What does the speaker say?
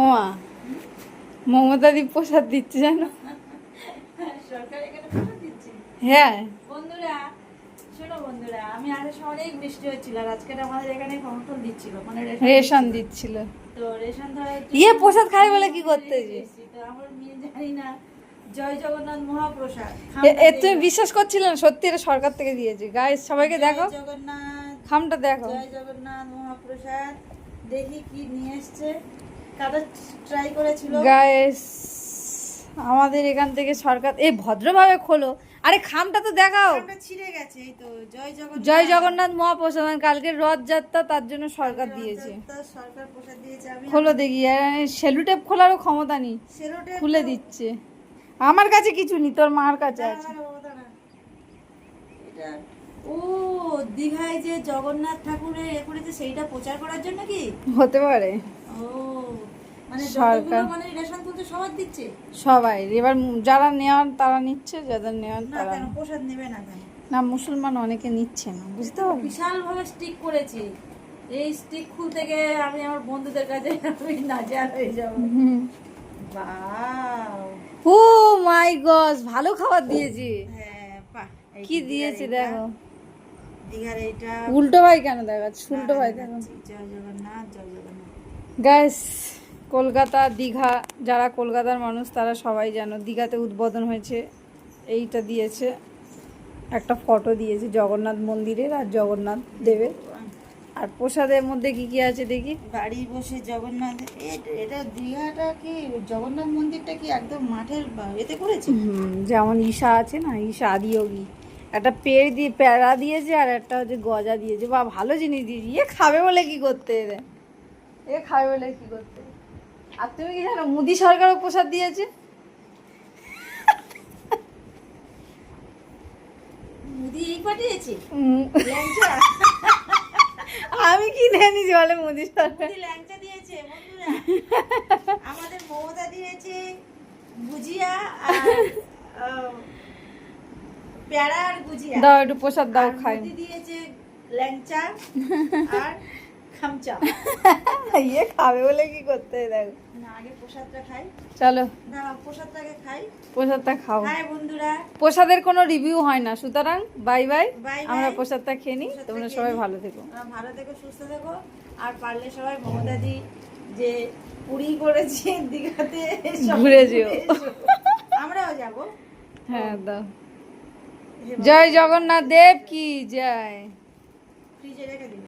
ওমা মমতা দি প্রসাদ দিচ্ছে জানো। সরকার এখানে প্রসাদ দিচ্ছে। হ্যাঁ বন্ধুরা শোনো বন্ধুরা, আমি আগে অনেক বৃষ্টি হচ্ছিল আর আজকে আমাদের এখানে ফসল দিচ্ছিল, মানে রেশন দিচ্ছিল। তো রেশন ধরা প্রসাদ খাই বলে কি করতে যে? তো আমার মেয়ে জানি না জয় জগন্নাথ মহাপ্রসাদ তুমি বিশ্বাস করছিলে না? সত্যি এটা সরকার থেকে দিয়েছে। গাইস সবাইকে দেখো, জগন্নাথ খামটা দেখো। জয় জগন্নাথ মহাপ্রসাদ। দেখি কি নিয়ে এসছে, কাটা ট্রাই করেছিল। গাইস আমাদের এখান থেকে সরকার ভদ্রভাবে খোলো। আরে খামটা তো দেখাও। খামটা ছিঁড়ে গেছে। এই তো জয় জগন্নাথ মহাপ্রসাদ, কালকে রথযাত্রা, তার জন্য সরকার দিয়েছে। সরকার প্রসাদ দিয়েছে। আমি খোলো দেখি। সেলুটেপ খোলারও ক্ষমতা নেই, খুলে দিচ্ছে। আমার কাছে কিছু নেই, তোর মার কাছে আছে। এটা ও দীঘায় যে জগন্নাথ ঠাকুরের এ করেছে, সেইটা প্রচার করার জন্য কি হতে পারে। ও মানে সরকার মানে রেশন তুলতে সবার দিচ্ছে সবাই। এবার যারা নেওয়ার তারা নিচ্ছে, যাদের নেওয়ার না। তারা কেন প্রসাদ নেবে না কেন? না, মুসলমান অনেকে নিচ্ছে না, বুঝতে পারো। বিশাল ভাবে স্টিক করেছে। এই স্টিক খুলতে গিয়ে আমি আমার বন্ধুদের কাছে আমি নাজার হয়ে যাবো। বাহ ও মাই গড, ভালো খাবার দিয়েছে। হ্যাঁ বাহ। কি দিয়েছে দেখো। দীঘার এইটা উল্টো ভাই কেন দেখাচ্ছে? উল্টো ভাই দেখো। জয় জগন্নাথ জয় জগন্নাথ। গাইস কলকাতা দীঘা, যারা কলকাতার মানুষ তারা সবাই জানো দীঘাতে উদ্বোধন হয়েছে। এইটা দিয়েছে, একটা ফটো দিয়েছে জগন্নাথ মন্দিরের আর জগন্নাথ দেবের। আর প্রসাদের মধ্যে কি কি আছে দেখি। বাড়ি বসে জগন্নাথ, এটা দীঘাটা কি জগন্নাথ মন্দিরটা কি একদম মাঠের এতে করেছে? যেমন ঈশা আছে না, ঈশা আদিয়োগী, একটা পেড় দিয়ে প্যারা দিয়েছে আর একটা হচ্ছে গজা দিয়েছে। বা ভালো জিনিস দিয়েছে। খাবে বলে কি করতে এদের? খাবে বলে কি করতে? আর তুমি কি জানো মোদি সরকারও প্রসাদ দিয়েছে? মুদি এই পাঠিয়েছে আমি কিনে এনেছি বলে মোদি সরকার। ল্যাংচা দিয়েছে বন্ধুরা। আমাদের মমতা দিয়েছে গুজিয়া আর প্যারা আর গুজিয়া। দাও একটু প্রসাদ দাও, খাই। মোদি দিয়েছে ল্যাংচা আর খামচা। খাবে বলে কি করতে? দেখো না, আগে প্রসাদটা খাই। চলো না, প্রসাদটাকে খাই। প্রসাদটা খাও। হাই বন্ধুরা, প্রসাদের কোনো রিভিউ হয় না, সুতরাং বাই বাই। বাই আমরা বাই। প্রসাদটা খেয়ে নিই। তোমরা সবাই ভালো থেকো। ভালো থেকো, সুস্থ থেকো। আর পারলে সবাই মমতাদি যে পুরী করেছে দীঘাতে ঘুরে যেও। আমরাও যাব। হ্যাঁ দাও। জয় জগন্নাথ দেব কি জয়। ফ্রিজে রেখে দিই।